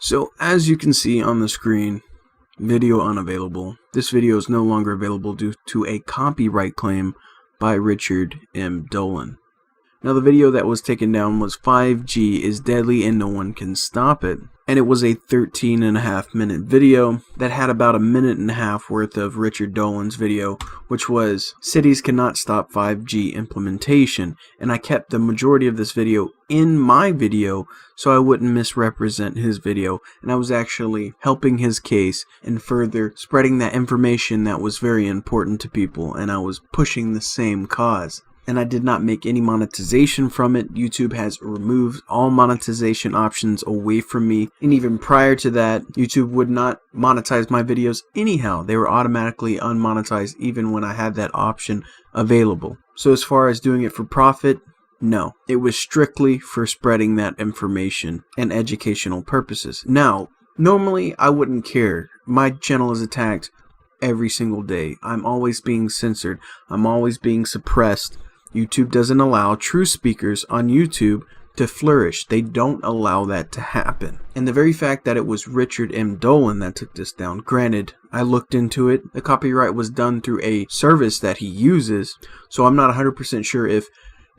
So as you can see on the screen, video unavailable. This video is no longer available due to a copyright claim by Richard M. Dolan. Now the video that was taken down was 5G is deadly and no one can stop it. And it was a 13.5-minute video that had about a minute and a half worth of Richard Dolan's video, which was cities cannot stop 5G implementation. And I kept the majority of this video in my video so I wouldn't misrepresent his video. And I was actually helping his case and further spreading that information that was very important to people, and I was pushing the same cause. And I did not make any monetization from it. YouTube has removed all monetization options away from me. And even prior to that, YouTube would not monetize my videos anyhow. They were automatically unmonetized even when I had that option available. So as far as doing it for profit, no. It was strictly for spreading that information and educational purposes. Now, normally I wouldn't care. My channel is attacked every single day. I'm always being censored. I'm always being suppressed. YouTube doesn't allow true speakers on YouTube to flourish. They don't allow that to happen. And the very fact that it was Richard M. Dolan that took this down, granted, I looked into it. The copyright was done through a service that he uses, so I'm not 100% sure if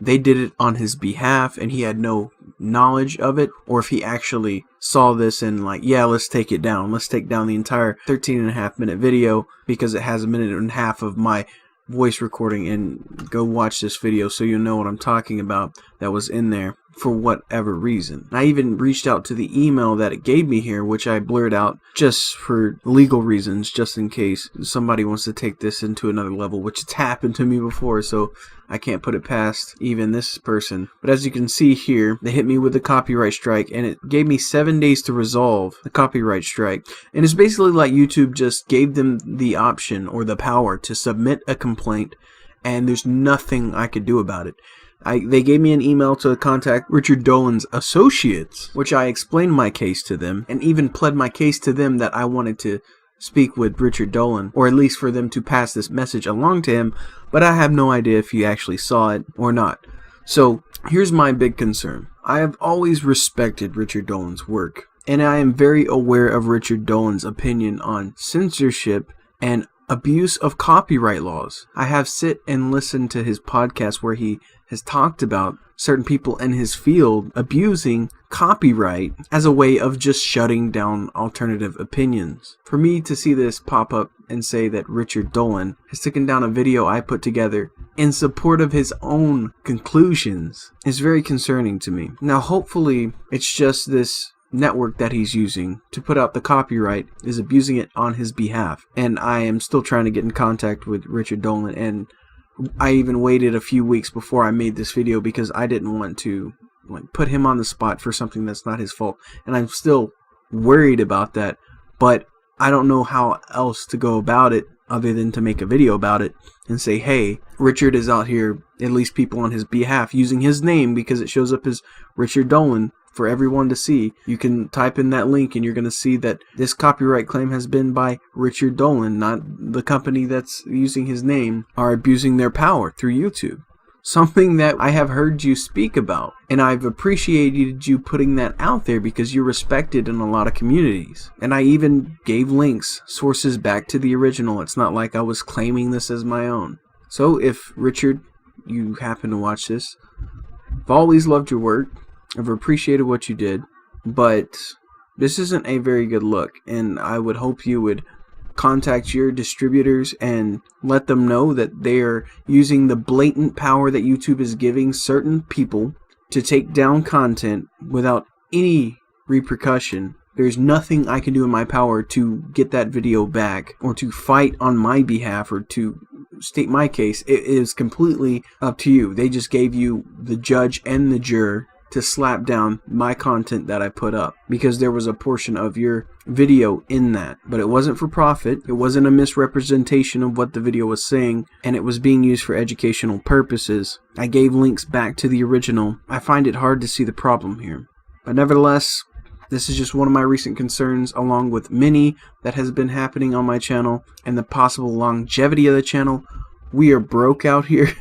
they did it on his behalf and he had no knowledge of it, or if he actually saw this and like, yeah, let's take it down. Let's take down the entire 13.5-minute video because it has a minute and a half of my voice recording, and go watch this video so you know what I'm talking about that was in there for whatever reason. I even reached out to the email that it gave me here, which I blurred out just for legal reasons, just in case somebody wants to take this into another level, which it's happened to me before, so I can't put it past even this person. But as you can see here, they hit me with a copyright strike, and it gave me 7 days to resolve the copyright strike. And it's basically like YouTube just gave them the option or the power to submit a complaint, and there's nothing I could do about it. They gave me an email to contact Richard Dolan's associates, which I explained my case to them, and even pled my case to them that I wanted to speak with Richard Dolan, or at least for them to pass this message along to him, but I have no idea if he actually saw it or not. So here's my big concern. I have always respected Richard Dolan's work, and I am very aware of Richard Dolan's opinion on censorship and abuse of copyright laws. I have sit and listened to his podcast where he has talked about certain people in his field abusing copyright as a way of just shutting down alternative opinions. For me to see this pop up and say that Richard Dolan has taken down a video I put together in support of his own conclusions is very concerning to me. Now hopefully it's just this network that he's using to put out the copyright is abusing it on his behalf, and I am still trying to get in contact with Richard Dolan, and I even waited a few weeks before I made this video because I didn't want to put him on the spot for something that's not his fault, and I'm still worried about that, but I don't know how else to go about it other than to make a video about it and say, hey, Richard is out here, at least people on his behalf, using his name because it shows up as Richard Dolan for everyone to see. You can type in that link and you're going to see that this copyright claim has been by Richard Dolan, not the company that's using his name are abusing their power through YouTube. Something that I have heard you speak about, and I've appreciated you putting that out there because you're respected in a lot of communities. And I even gave links, sources back to the original. It's not like I was claiming this as my own. So if Richard, you happen to watch this, I've always loved your work. I've appreciated what you did, but this isn't a very good look, and I would hope you would contact your distributors and let them know that they are using the blatant power that YouTube is giving certain people to take down content without any repercussion. There's nothing I can do in my power to get that video back or to fight on my behalf or to state my case. It is completely up to you. They just gave you the judge and the juror to slap down my content that I put up because there was a portion of your video in that, but it wasn't for profit. It wasn't a misrepresentation of what the video was saying, and it was being used for educational purposes. I gave links back to the original. I find it hard to see the problem here, but nevertheless, this is just one of my recent concerns, along with many that has been happening on my channel and the possible longevity of the channel. We are broke out here.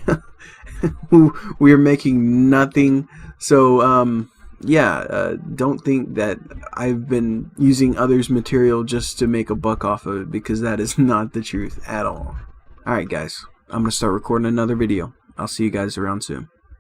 We are making nothing. So yeah, don't think that I've been using others' material just to make a buck off of it, because that is not the truth at all. Alright guys, I'm going to start recording another video. I'll see you guys around soon.